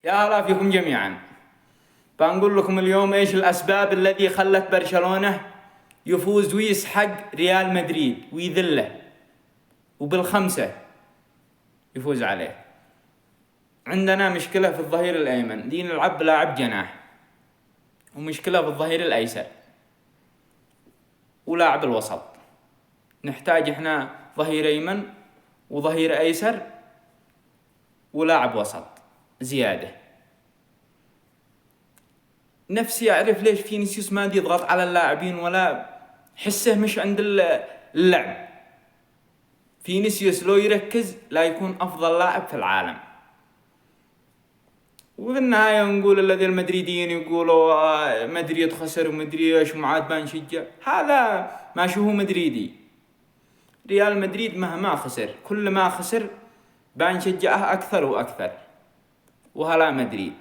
يا هلا فيكم جميعا. بنقول لكم اليوم ايش الاسباب التي خلت برشلونة يفوز ويسحق ريال مدريد ويذله وبالخمسة يفوز عليه. عندنا مشكلة في الظهير الايمن، دي نلعب لاعب جناح، ومشكلة في الظهير الايسر ولاعب الوسط. نحتاج احنا ظهير ايمن وظهير ايسر ولاعب وسط زيادة. نفسي أعرف ليش فينيسيوس ما يضغط على اللاعبين ولا حسه مش عند اللعب. فينيسيوس لو يركز لا يكون أفضل لاعب في العالم. وفي النهاية نقول الذي المدريديين يقولوا مدريد خسر ومدري ايش ومعاد بنشجع، هذا ما شو هو مدريدي. ريال مدريد مهما خسر، كل ما خسر بنشجعه أكثر وأكثر، وهلا مدريد.